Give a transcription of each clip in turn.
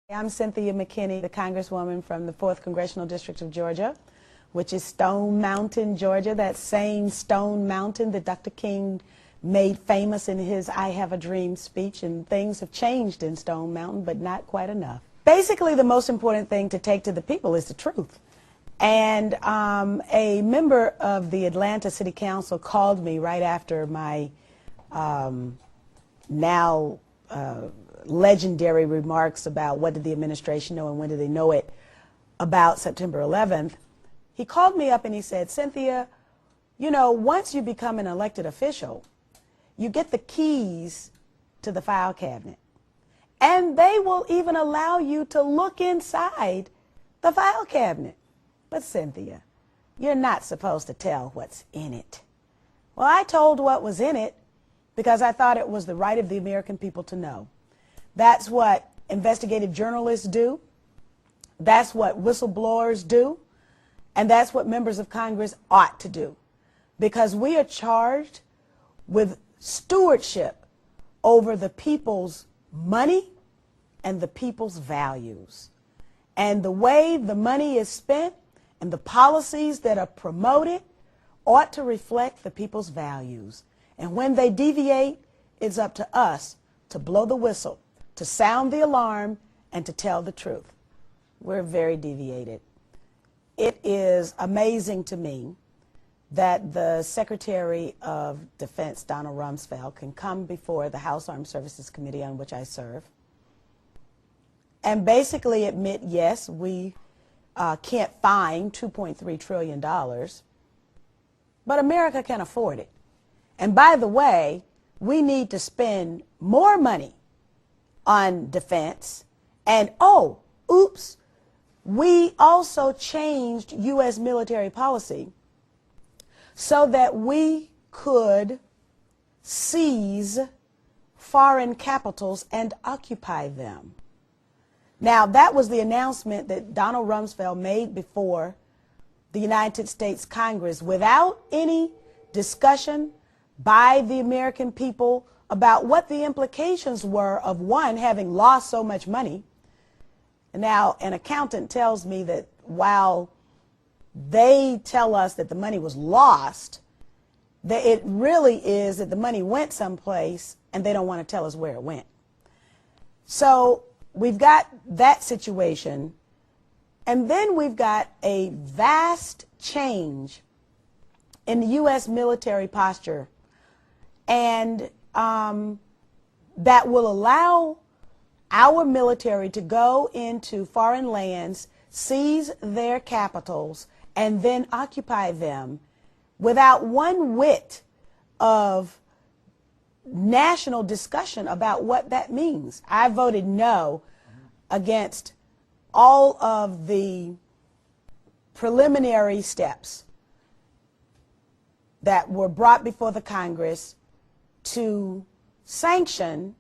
I'm Cynthia McKinney, the Congresswoman from the 4th Congressional District of Georgia, which is Stone Mountain, Georgia, that same Stone Mountain that Dr. King made famous in his I Have a Dream speech. And things have changed in Stone Mountain, but not quite enough. Basically, the most important thing to take to the people is the truth. And a member of the Atlanta City Council called me right after my legendary remarks about what did the administration know and when did they know it about September 11th. He called me up and he said, Cynthia, you know, once you become an elected official, you get the keys to the file cabinet. And they will even allow you to look inside the file cabinet. But Cynthia, you're not supposed to tell what's in it. Well, I told what was in it because I thought it was the right of the American people to know. That's what investigative journalists do. That's what whistleblowers do. And that's what members of Congress ought to do. Because we are charged with stewardship over the people's money and the people's values. And the way the money is spent and the policies that are promoted ought to reflect the people's values. And when they deviate, it's up to us to blow the whistle, to sound the alarm, and to tell the truth. We're very deviated. It is amazing to me that the Secretary of Defense, Donald Rumsfeld, can come before the House Armed Services Committee, on which I serve, and basically admit, yes, we can't find $2.3 trillion, but America can afford it. And by the way, we need to spend more money on defense. And oh, oops, we also changed U.S. military policy so that we could seize foreign capitals and occupy them. Now, that was the announcement that Donald Rumsfeld made before the United States Congress without any discussion by the American people about what the implications were of, one, having lost so much money. Now, an accountant tells me that while they tell us that the money was lost, that it really is that the money went someplace and they don't want to tell us where it went. So we've got that situation, and then we've got a vast change in the U.S. military posture, and that will allow our military to go into foreign lands, seize their capitals, and then occupy them without one whit of national discussion about what that means. I voted no against all of the preliminary steps that were brought before the Congress to sanction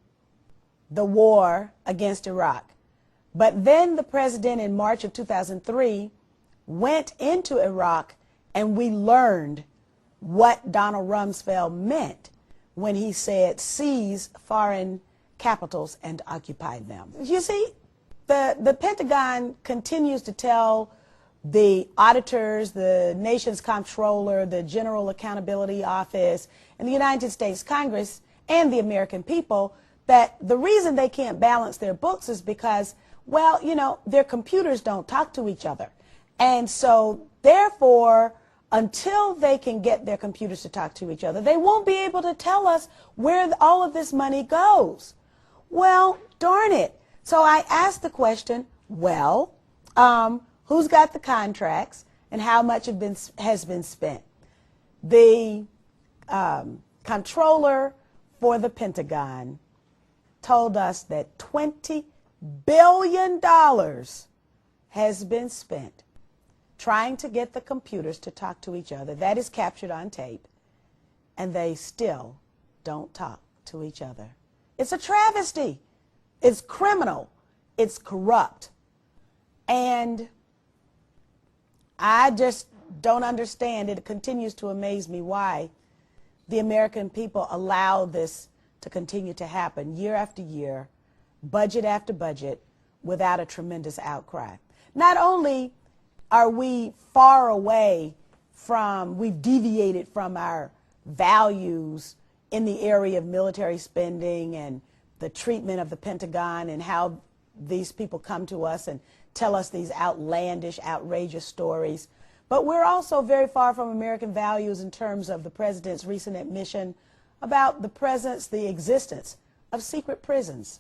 the war against Iraq. But then the president in March of 2003 went into Iraq, and we learned what Donald Rumsfeld meant when he said seize foreign capitals and occupy them. You see, the Pentagon continues to tell the auditors, the nation's comptroller, the General Accountability Office, and the United States Congress and the American people that the reason they can't balance their books is because, well, you know, their computers don't talk to each other. And so, therefore, until they can get their computers to talk to each other, they won't be able to tell us where all of this money goes. Well, darn it. So I asked the question, well, who's got the contracts and how much has been spent? The comptroller for the Pentagon told us that $20 billion has been spent trying to get the computers to talk to each other. That is captured on tape. And they still don't talk to each other. It's a travesty. It's criminal. It's corrupt. And I just don't understand. It continues to amaze me why the American people allow this to continue to happen year after year, budget after budget, without a tremendous outcry. Not only are we far away from, we've deviated from our values in the area of military spending and the treatment of the Pentagon and how these people come to us and tell us these outlandish, outrageous stories. But we're also very far from American values in terms of the president's recent admission about the presence, the existence of secret prisons.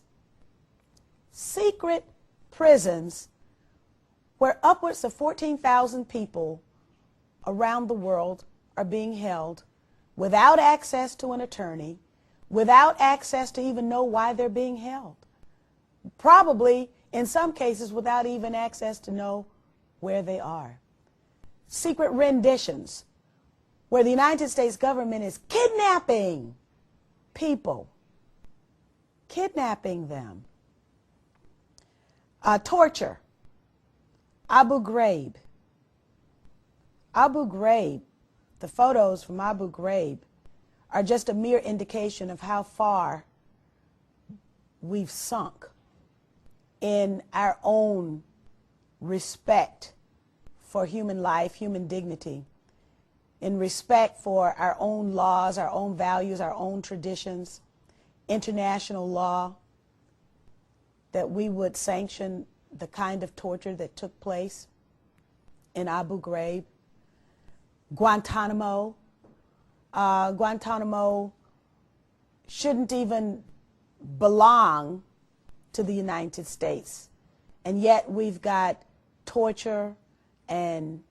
Secret prisons where upwards of 14,000 people around the world are being held without access to an attorney, without access to even know why they're being held. Probably, in some cases, without even access to know where they are. Secret renditions, where the United States government is kidnapping people, kidnapping them. Torture. Abu Ghraib. Abu Ghraib, the photos from Abu Ghraib are just a mere indication of how far we've sunk in our own respect for human life, human dignity, in respect for our own laws, our own values, our own traditions, international law, that we would sanction the kind of torture that took place in Abu Ghraib. Guantanamo. Guantanamo shouldn't even belong to the United States. And yet we've got torture and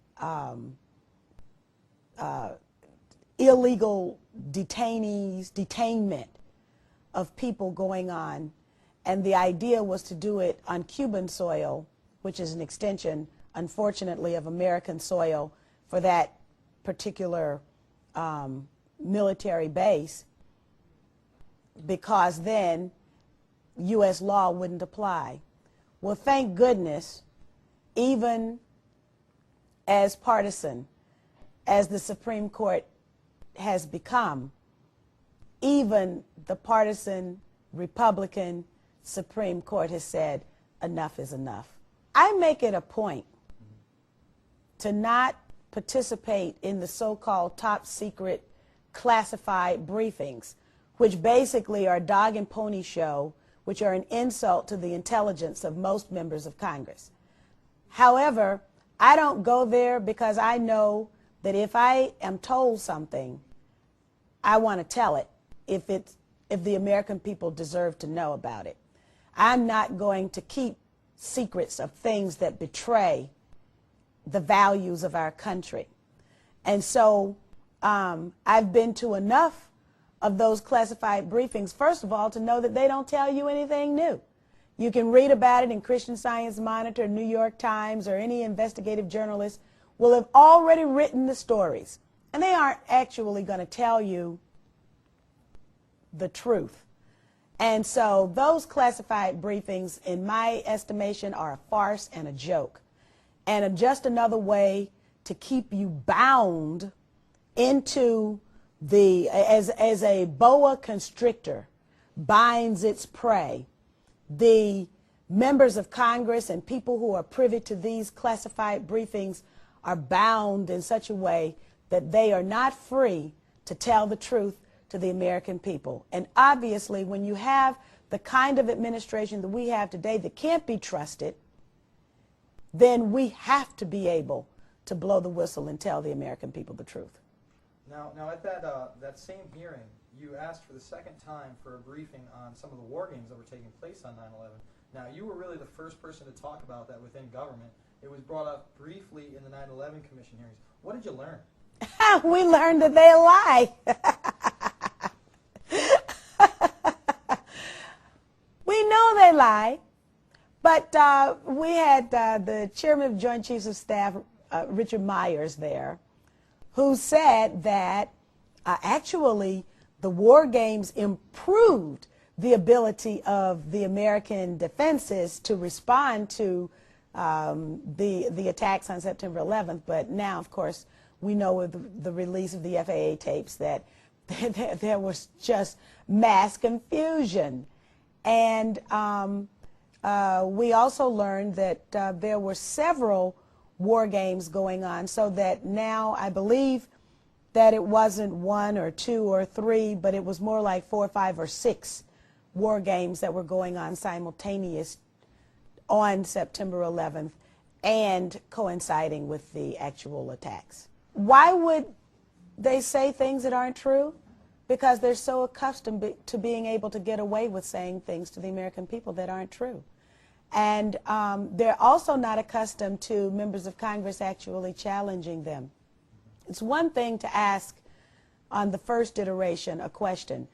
illegal detainment of people going on. And the idea was to do it on Cuban soil, which is an extension, unfortunately, of American soil for that particular military base, because then U.S. law wouldn't apply. Well, thank goodness, even as partisan as the Supreme Court has become, even the partisan Republican Supreme Court has said enough is enough. I make it a point to not participate in the so-called top secret classified briefings, which basically are a dog and pony show, which are an insult to the intelligence of most members of Congress. However, I don't go there because I know that if I am told something, I want to tell it if the American people deserve to know about it. I'm not going to keep secrets of things that betray the values of our country. And so I've been to enough of those classified briefings, first of all, to know that they don't tell you anything new. You can read about it in Christian Science Monitor, New York Times, or any investigative journalist will have already written the stories. And they aren't actually going to tell you the truth. And so those classified briefings, in my estimation, are a farce and a joke, and just another way to keep you bound into the, as a boa constrictor binds its prey. The members of Congress and people who are privy to these classified briefings are bound in such a way that they are not free to tell the truth to the American people. And obviously, when you have the kind of administration that we have today that can't be trusted, then we have to be able to blow the whistle and tell the American people the truth. Now at that same hearing, you asked for the second time for a briefing on some of the war games that were taking place on 9/11. Now, you were really the first person to talk about that within government. It was brought up briefly in the 9/11 Commission hearings. What did you learn? We learned that they lie. We know they lie, but we had the chairman of Joint Chiefs of Staff, Richard Myers, there, who said that actually the war games improved the ability of the American defenses to respond to the attacks on September 11th. But now, of course, we know with the release of the FAA tapes that there was just mass confusion. And we also learned that there were several war games going on, so that now I believe that it wasn't 1 or 2 or 3, but it was more like 4 or 5 or 6 war games that were going on simultaneous on September 11th and coinciding with the actual attacks. Why would they say things that aren't true? Because they're so accustomed to being able to get away with saying things to the American people that aren't true. And they're also not accustomed to members of Congress actually challenging them. It's one thing to ask on the first iteration a question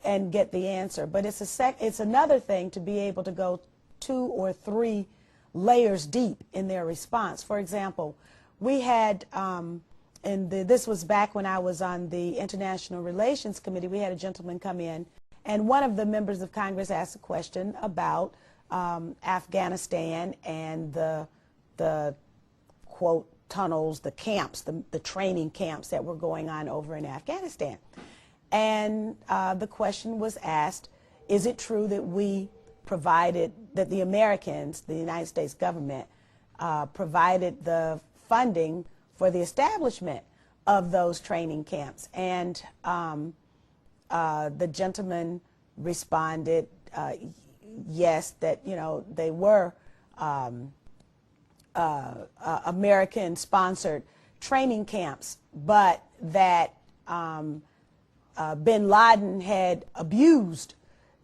and get the answer, but it's another thing to be able to go 2 or 3 layers deep in their response. For example, we had, this was back when I was on the International Relations Committee, we had a gentleman come in, and one of the members of Congress asked a question about Afghanistan and the quote tunnels, the camps, the training camps that were going on over in Afghanistan. And the question was asked, is it true that we provided, that the Americans, the United States government, provided the funding for the establishment of those training camps? And the gentleman responded, yes, that, you know, they were American-sponsored training camps, but that bin Laden had abused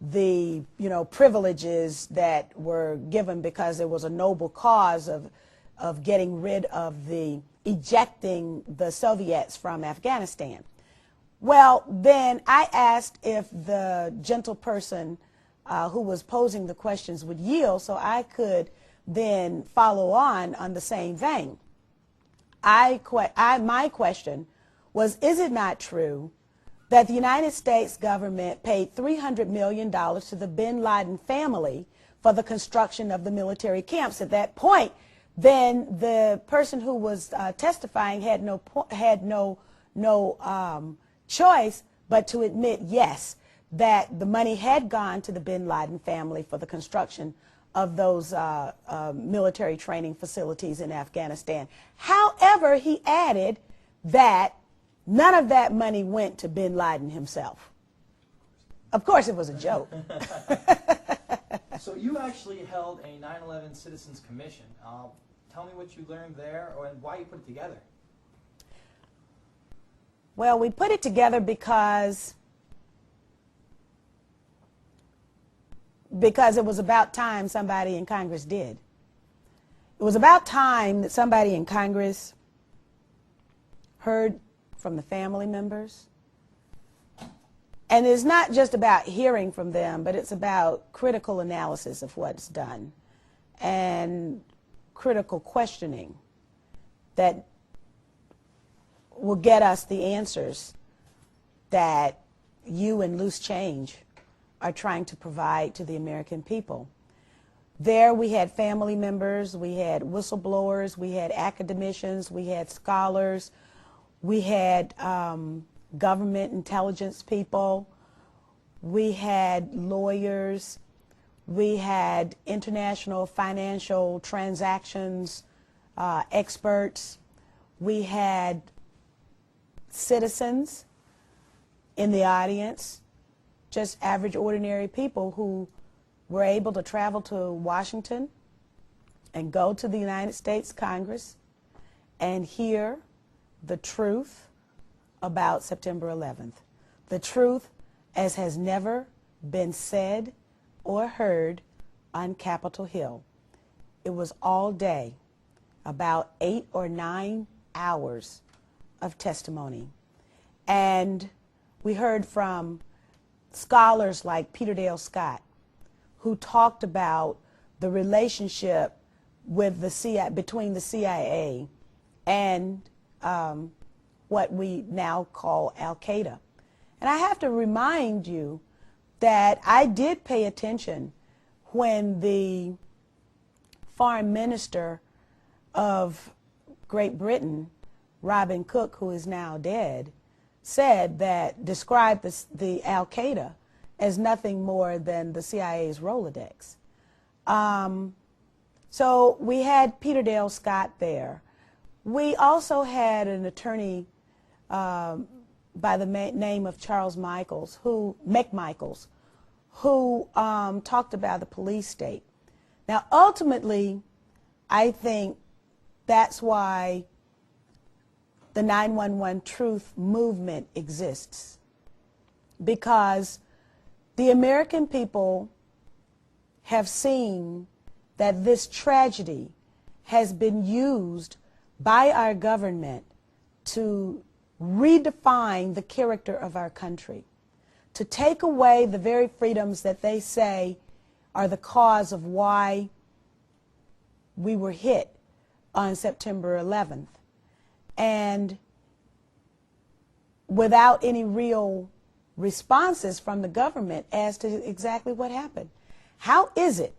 the, you know, privileges that were given because it was a noble cause of getting rid of ejecting the Soviets from Afghanistan. Well, then I asked if the gentle person who was posing the questions would yield so I could then follow on the same vein. My question was, is it not true that the United States government paid $300 million to the bin Laden family for the construction of the military camps? At that point, then the person who was testifying had no choice but to admit, yes, that the money had gone to the bin Laden family for the construction of those military training facilities in Afghanistan. However, he added that none of that money went to bin Laden himself. Of course, it was a joke. So you actually held a 9/11 Citizens Commission. Tell me what you learned there and why you put it together. Well, we put it together because it was about time somebody in Congress did. It was about time that somebody in Congress heard from the family members. And it's not just about hearing from them, but it's about critical analysis of what's done and critical questioning that will get us the answers that you and Loose Change are trying to provide to the American people. There we had family members, we had whistleblowers, we had academicians, we had scholars, we had government intelligence people, we had lawyers, we had international financial transactions experts, we had citizens in the audience, just average, ordinary people who were able to travel to Washington and go to the United States Congress and hear the truth about September 11th. The truth as has never been said or heard on Capitol Hill. It was all day, about 8 or 9 hours of testimony. And we heard from scholars like Peter Dale Scott, who talked about the relationship with the CIA, between the CIA and what we now call Al-Qaeda. And I have to remind you that I did pay attention when the foreign minister of Great Britain, Robin Cook, who is now dead, said that, described the Al-Qaeda as nothing more than the CIA's Rolodex. So we had Peter Dale Scott there. We also had an attorney by the name of Charles McMichaels, who talked about the police state. Now, ultimately, I think that's why the 911 Truth movement exists, because the American people have seen that this tragedy has been used by our government to redefine the character of our country, to take away the very freedoms that they say are the cause of why we were hit on September 11th. And without any real responses from the government as to exactly what happened. How is it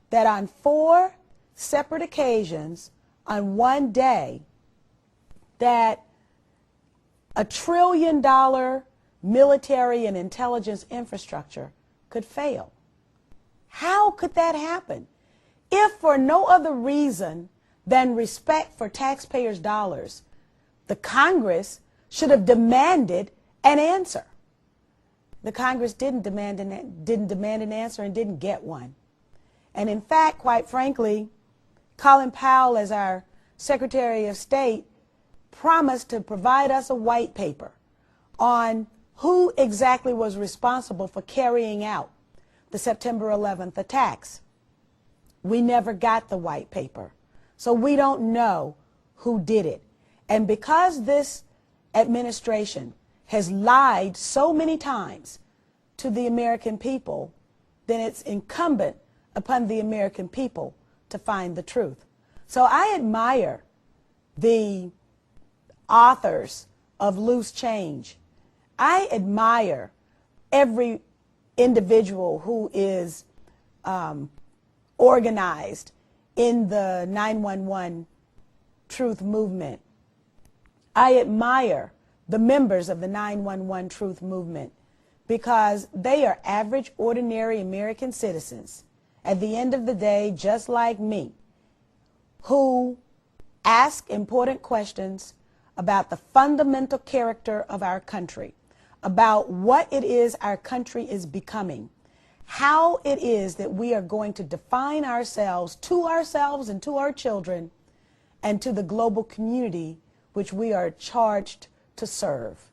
that on 4 separate occasions on one day that $1 trillion military and intelligence infrastructure could fail? How could that happen? If for no other reason than respect for taxpayers' dollars, the Congress should have demanded an answer. The Congress didn't demand an answer and didn't get one. And in fact, quite frankly, Colin Powell, as our Secretary of State, promised to provide us a white paper on who exactly was responsible for carrying out the September 11th attacks. We never got the white paper, so we don't know who did it. And because this administration has lied so many times to the American people, then it's incumbent upon the American people to find the truth. So I admire the authors of Loose Change. I admire every individual who is organized in the 911 Truth movement. I admire the members of the 911 Truth movement because they are average, ordinary American citizens, at the end of the day, just like me, who ask important questions about the fundamental character of our country, about what it is our country is becoming, how it is that we are going to define ourselves and to our children and to the global community which we are charged to serve.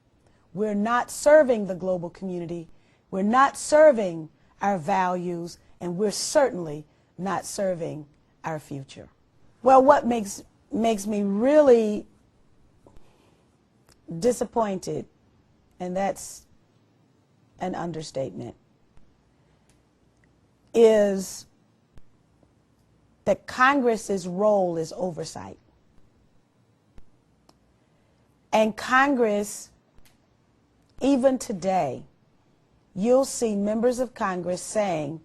We're not serving the global community, we're not serving our values, and we're certainly not serving our future. Well, what makes me really disappointed, and that's an understatement, is that Congress's role is oversight. And Congress, even today, you'll see members of Congress saying,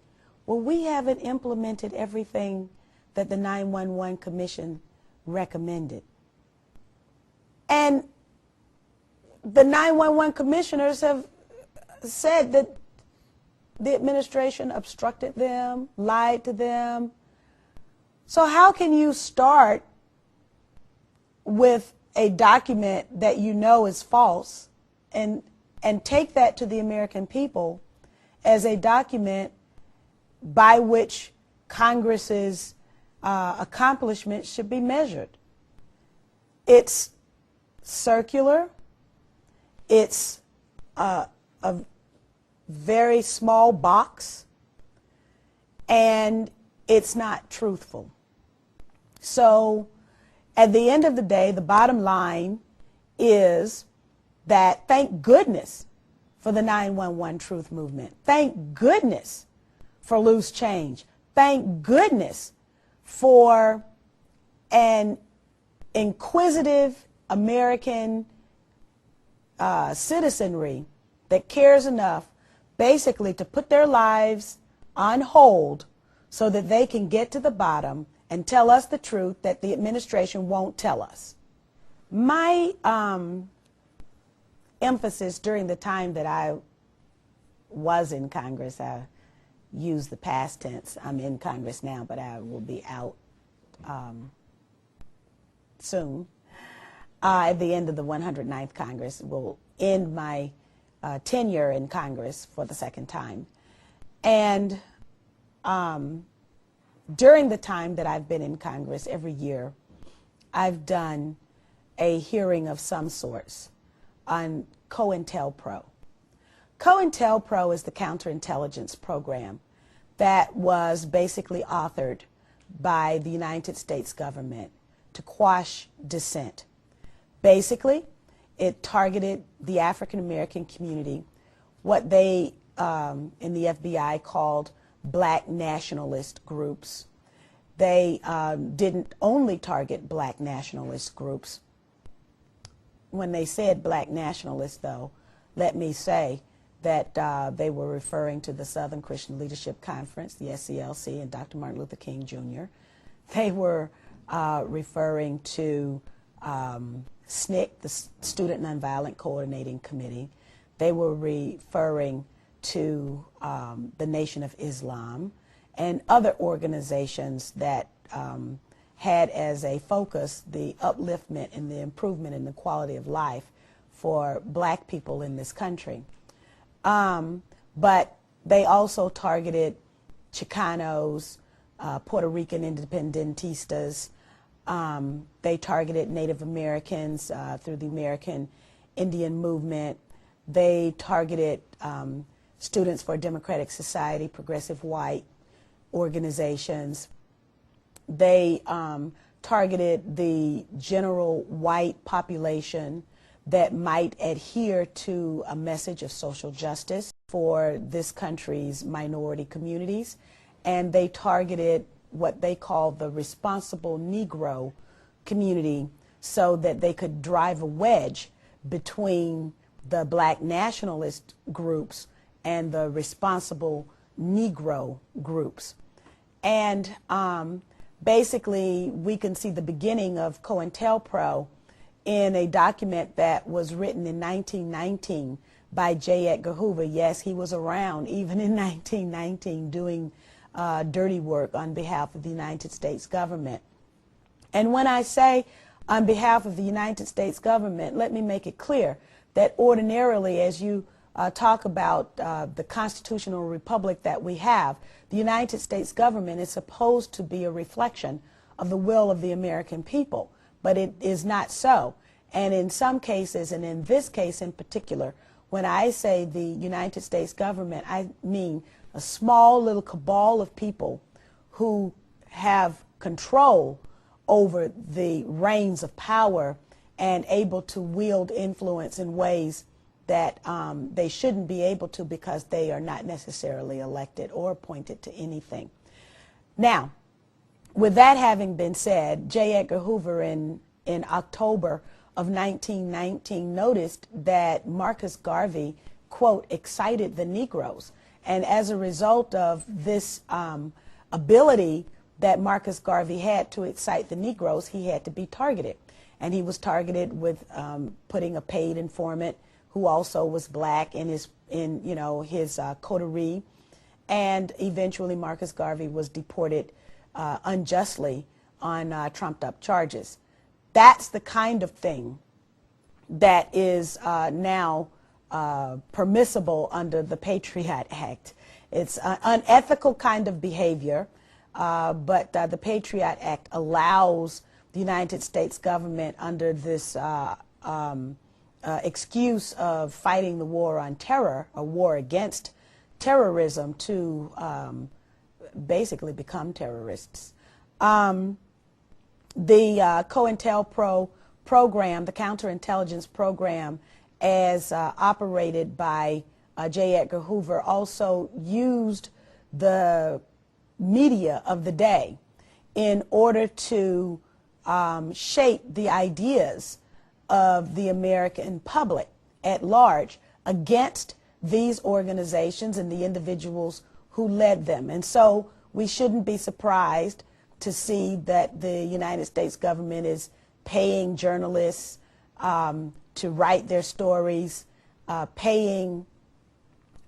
well, we haven't implemented everything that the 911 Commission recommended. And the 911 commissioners have said that the administration obstructed them, lied to them. So how can you start with a document that you know is false and take that to the American people as a document by which Congress's accomplishments should be measured? It's circular. It's a very small box, and it's not truthful. So at the end of the day, the bottom line is that thank goodness for the 911 Truth movement. Thank goodness for Loose Change. Thank goodness for an inquisitive American citizenry that cares enough basically to put their lives on hold so that they can get to the bottom and tell us the truth that the administration won't tell us. My emphasis during the time that I was in Congress, use the past tense. I'm in Congress now, but I will be out soon. At the end of the 109th Congress, will end my tenure in Congress for the second time. And during the time that I've been in Congress, every year, I've done a hearing of some sorts on COINTELPRO. COINTELPRO is the counterintelligence program that was basically authored by the United States government to quash dissent. Basically, it targeted the African American community, what they in the FBI called black nationalist groups. They didn't only target black nationalist groups. When they said black nationalists, though, let me say that they were referring to the Southern Christian Leadership Conference, the SCLC, and Dr. Martin Luther King Jr. They were referring to SNCC, the Student Nonviolent Coordinating Committee. They were referring to the Nation of Islam and other organizations that had as a focus the upliftment and the improvement in the quality of life for black people in this country. But they also targeted Chicanos, Puerto Rican independentistas. They targeted Native Americans through the American Indian movement. They targeted Students for Democratic Society, progressive white organizations. They targeted the general white population that might adhere to a message of social justice for this country's minority communities. And they targeted what they call the responsible Negro community so that they could drive a wedge between the black nationalist groups and the responsible Negro groups. And basically, we can see the beginning of COINTELPRO in a document that was written in 1919 by J. Edgar Hoover. Yes, he was around even in 1919 doing dirty work on behalf of the United States government. And when I say on behalf of the United States government, let me make it clear that ordinarily, as you talk about the constitutional republic that we have, the United States government is supposed to be a reflection of the will of the American people, but it is not so. And in some cases, and in this case in particular, when I say the United States government, I mean a small little cabal of people who have control over the reins of power and able to wield influence in ways that they shouldn't be able to because they are not necessarily elected or appointed to anything. Now, with that having been said, J. Edgar Hoover in October of 1919 noticed that Marcus Garvey, quote, excited the Negroes. And as a result of this ability that Marcus Garvey had to excite the Negroes, he had to be targeted. And he was targeted with putting a paid informant who also was black in his coterie. And eventually Marcus Garvey was deported unjustly on trumped up charges. That's the kind of thing that is now permissible under the Patriot Act. It's an unethical kind of behavior, but the Patriot Act allows the United States government under this excuse of fighting the war on terror, a war against terrorism, to basically become terrorists. The COINTELPRO program, the counterintelligence program, as operated by J. Edgar Hoover, also used the media of the day in order to shape the ideas of the American public at large against these organizations and the individuals who led them. And so we shouldn't be surprised to see that the United States government is paying journalists to write their stories, paying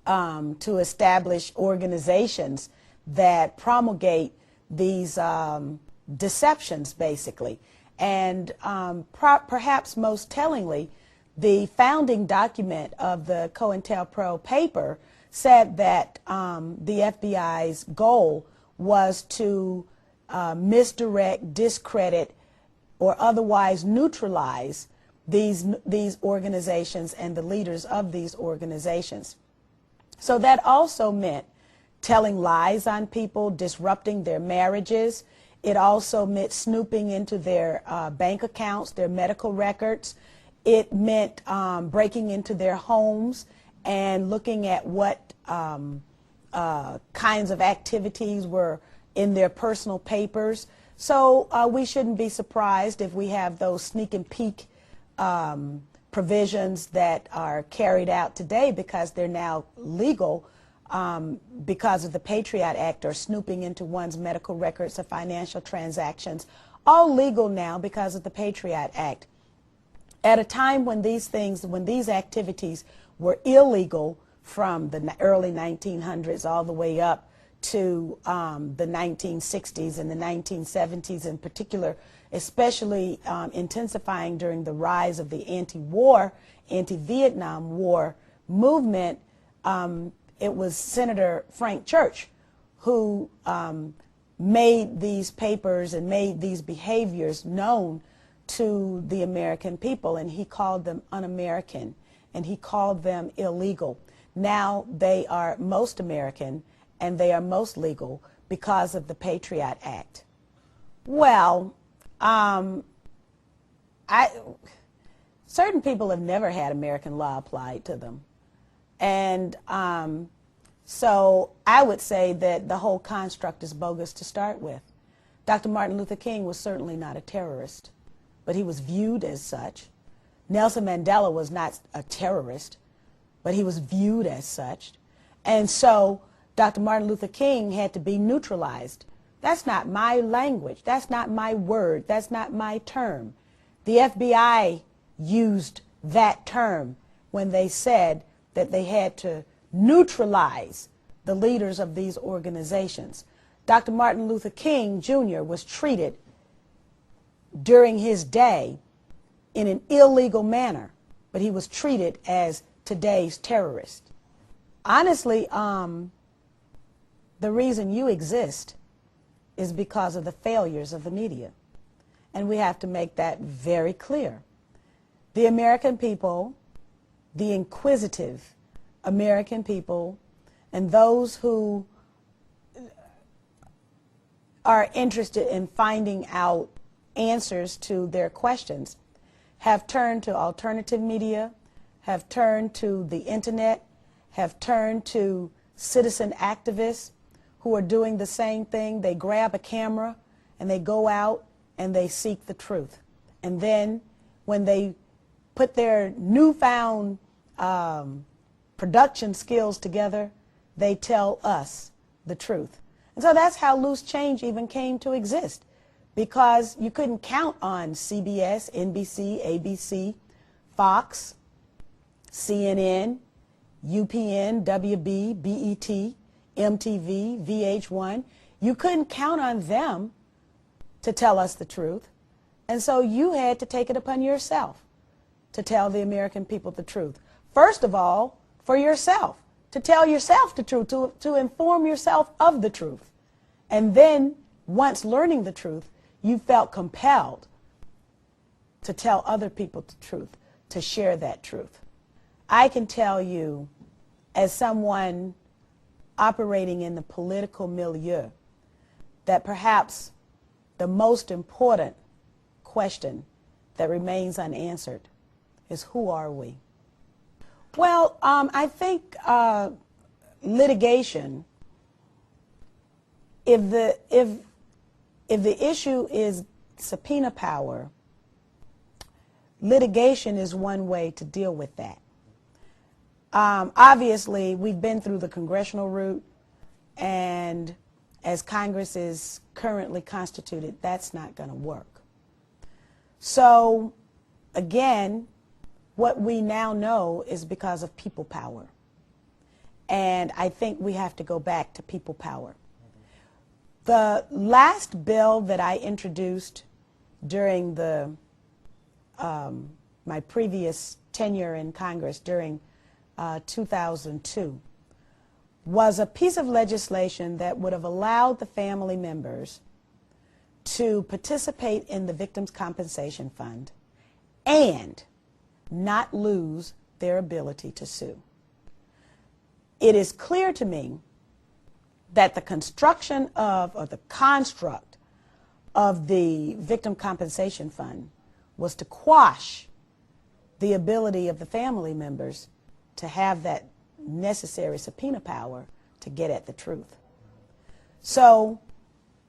to establish organizations that promulgate these deceptions, basically. And perhaps most tellingly, the founding document of the COINTELPRO paper said that the FBI's goal was to misdirect, discredit, or otherwise neutralize these organizations and the leaders of these organizations. So that also meant telling lies on people, disrupting their marriages. It also meant snooping into their bank accounts, their medical records. It meant breaking into their homes and looking at what kinds of activities were in their personal papers. So we shouldn't be surprised if we have those sneak and peek provisions that are carried out today, because they're now legal because of the Patriot Act, or snooping into one's medical records or financial transactions, all legal now because of the Patriot Act. At a time when these activities were illegal, from the early 1900s all the way up to the 1960s and the 1970s in particular, especially intensifying during the rise of the anti-Vietnam War movement. It was Senator Frank Church who made these papers and made these behaviors known to the American people, and he called them un-American, and he called them illegal. Now they are most American, and they are most legal because of the Patriot Act. Well, certain people have never had American law applied to them. And so I would say that the whole construct is bogus to start with. Dr. Martin Luther King was certainly not a terrorist, but he was viewed as such. Nelson Mandela was not a terrorist, but he was viewed as such. And so Dr. Martin Luther King had to be neutralized. That's not my language. That's not my word. That's not my term. The FBI used that term when they said that they had to neutralize the leaders of these organizations. Dr. Martin Luther King Jr. was treated during his day in an illegal manner, but he was treated as today's terrorist. Honestly, the reason you exist is because of the failures of the media. And we have to make that very clear. The American people, the inquisitive American people, and those who are interested in finding out answers to their questions have turned to alternative media, have turned to the internet, have turned to citizen activists who are doing the same thing. They grab a camera and they go out and they seek the truth. And then when they put their newfound production skills together, they tell us the truth. And so that's how Loose Change even came to exist, because you couldn't count on CBS, NBC, ABC, Fox, CNN, UPN, WB, BET, MTV, VH1. You couldn't count on them to tell us the truth. And so you had to take it upon yourself to tell the American people the truth. First of all, for yourself, to tell yourself the truth, to inform yourself of the truth. And then, once learning the truth, you felt compelled to tell other people the truth, to share that truth. I can tell you, as someone operating in the political milieu, that perhaps the most important question that remains unanswered is, who are we? Well, I think litigation, if the issue is subpoena power, litigation is one way to deal with that. Obviously, we've been through the congressional route, and as Congress is currently constituted, that's not going to work. So, again, what we now know is because of people power. And I think we have to go back to people power. The last bill that I introduced during my previous tenure in Congress during 2002 was a piece of legislation that would have allowed the family members to participate in the Victims' Compensation Fund and not lose their ability to sue. It is clear to me that the construction of, or the construct of the Victim Compensation Fund was to quash the ability of the family members to have that necessary subpoena power to get at the truth. So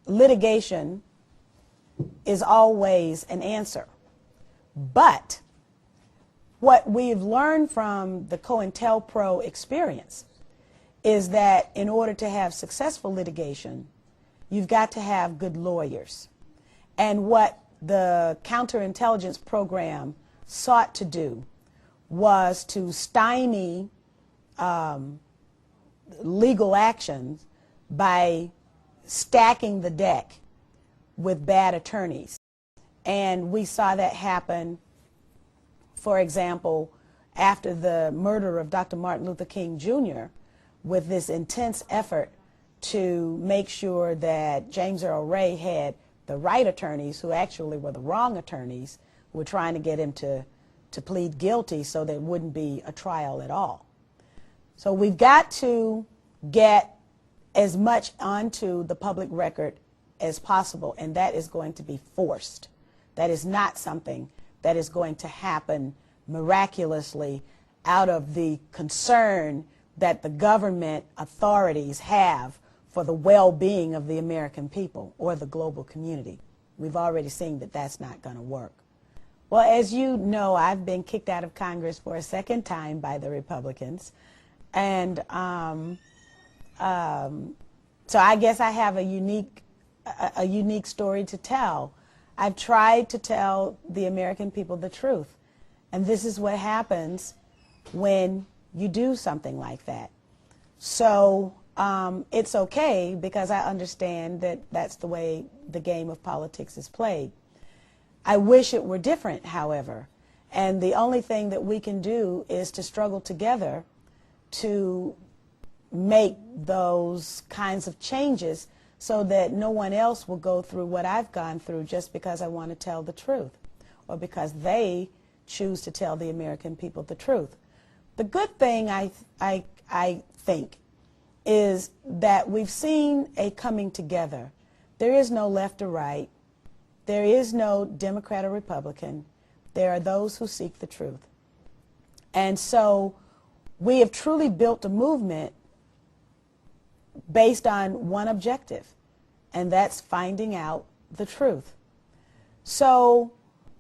litigation is always an answer. But what we've learned from the COINTELPRO experience is that in order to have successful litigation, you've got to have good lawyers. And what the counterintelligence program sought to do was to stymie legal actions by stacking the deck with bad attorneys. And we saw that happen, for example, after the murder of Dr. Martin Luther King Jr., with this intense effort to make sure that James Earl Ray had the right attorneys, who actually were the wrong attorneys, who were trying to get him to plead guilty so there wouldn't be a trial at all. So we've got to get as much onto the public record as possible, and that is going to be forced. That is not something that is going to happen miraculously out of the concern that the government authorities have for the well-being of the American people or the global community. We've already seen that that's not going to work. Well, as you know, I've been kicked out of Congress for a second time by the Republicans. And so I guess I have a unique story to tell. I've tried to tell the American people the truth. And this is what happens when you do something like that. So it's okay, because I understand that that's the way the game of politics is played. I wish it were different, however. And the only thing that we can do is to struggle together to make those kinds of changes so that no one else will go through what I've gone through just because I want to tell the truth, or because they choose to tell the American people the truth. The good thing, I think, is that we've seen a coming together. There is no left or right. There is no Democrat or Republican. There are those who seek the truth. And so we have truly built a movement based on one objective, and that's finding out the truth. So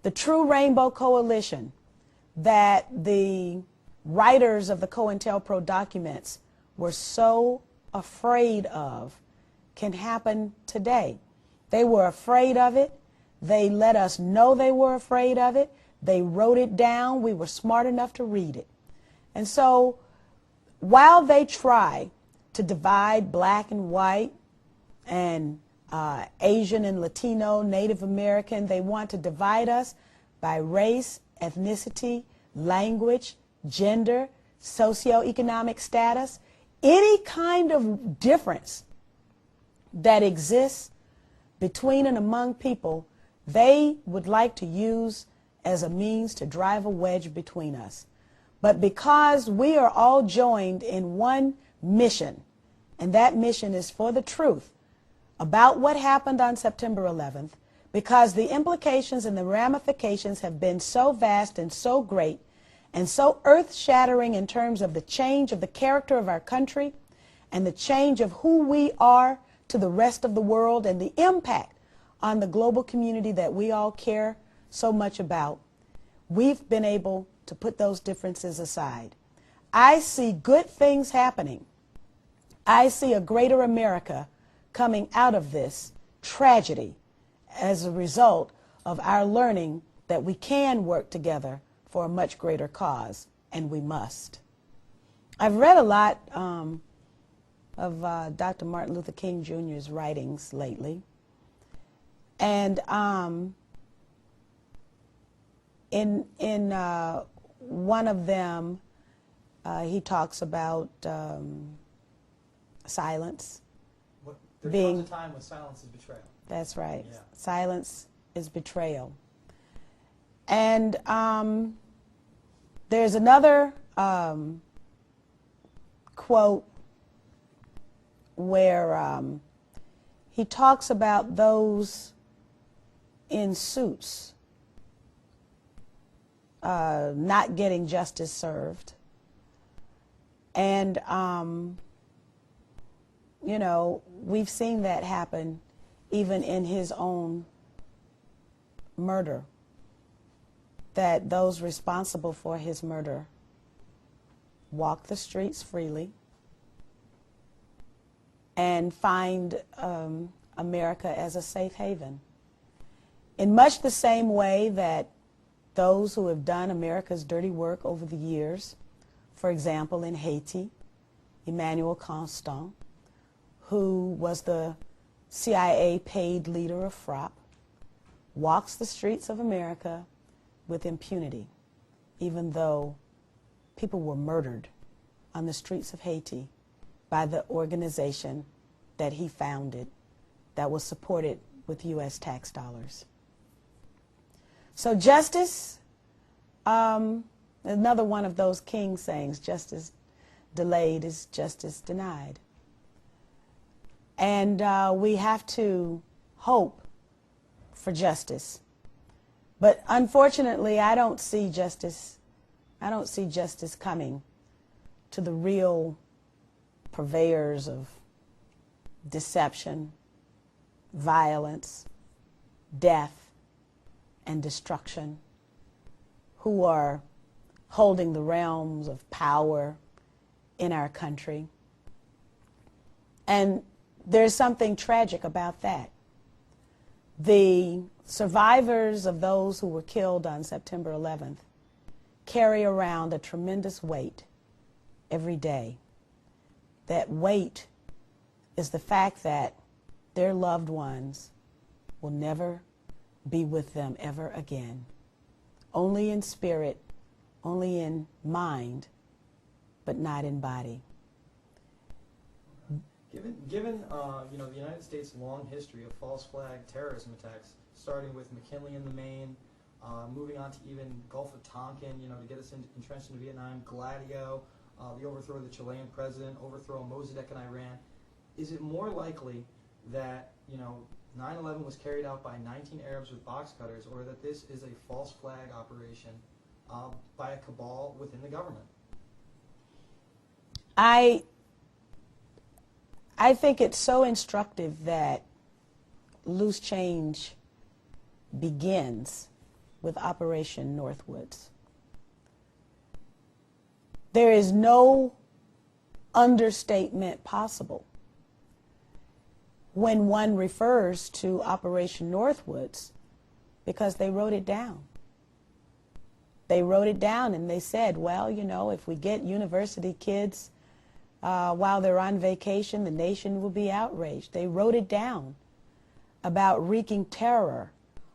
the True Rainbow Coalition that the writers of the COINTELPRO documents were so afraid of can happen today. They were afraid of it. They let us know they were afraid of it. They wrote it down. We were smart enough to read it. And so while they try to divide black and white and Asian and Latino, Native American, they want to divide us by race, ethnicity, language, gender, socioeconomic status, any kind of difference that exists between and among people, they would like to use as a means to drive a wedge between us. But because we are all joined in one mission, and that mission is for the truth about what happened on September 11th, because the implications and the ramifications have been so vast and so great and so earth-shattering in terms of the change of the character of our country and the change of who we are to the rest of the world and the impact on the global community that we all care so much about, we've been able to put those differences aside. I see good things happening. I see a greater America coming out of this tragedy as a result of our learning that we can work together for a much greater cause, and we must. I've read a lot of Dr. Martin Luther King Jr.'s writings lately. And in one of them, he talks about silence. There being comes a time when silence is betrayal. That's right. Yeah. Silence is betrayal. And there's another quote where he talks about those in suits not getting justice served. And, you know, we've seen that happen even in his own murder, that those responsible for his murder walk the streets freely and find America as a safe haven. In much the same way that those who have done America's dirty work over the years, for example, in Haiti, Emmanuel Constant, who was the CIA paid leader of FROP, walks the streets of America with impunity, even though people were murdered on the streets of Haiti by the organization that he founded that was supported with U.S. tax dollars. So justice, another one of those King sayings, justice delayed is justice denied. And we have to hope for justice. But unfortunately, I don't see justice coming to the real purveyors of deception, violence, death, and destruction, who are holding the realms of power in our country. And there's something tragic about that. The survivors of those who were killed on September 11th carry around a tremendous weight every day. That weight is the fact that their loved ones will never be with them ever again. Only in spirit, only in mind, but not in body. Given you know, the United States' long history of false flag terrorism attacks, starting with McKinley in the Maine, moving on to even Gulf of Tonkin, you know, to get us entrenched into Vietnam, Gladio, the overthrow of the Chilean president, overthrow of Mossadegh in Iran, is it more likely that, you know, 9/11 was carried out by 19 Arabs with box cutters, or that this is a false flag operation by a cabal within the government? I think it's so instructive that loose change begins with Operation Northwoods. There is no understatement possible when one refers to Operation Northwoods, because they wrote it down. They wrote it down and they said, well, you know, if we get university kids while they're on vacation, the nation will be outraged. They wrote it down about wreaking terror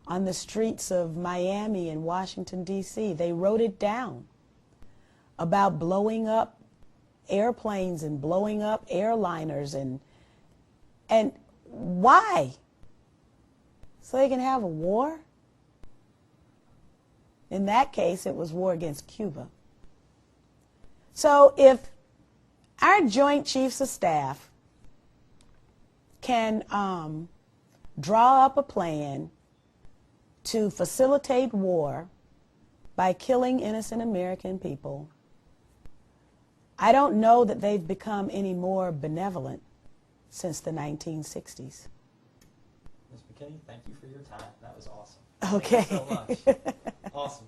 on the streets of Miami and Washington, D.C. They wrote it down about blowing up airplanes and blowing up airliners. And why? So they can have a war? In that case, it was war against Cuba. So if our Joint Chiefs of Staff can draw up a plan to facilitate war by killing innocent American people, I don't know that they've become any more benevolent since the 1960s. Ms. McKinney, thank you for your time. That was awesome. Okay. Thank you so much. Awesome.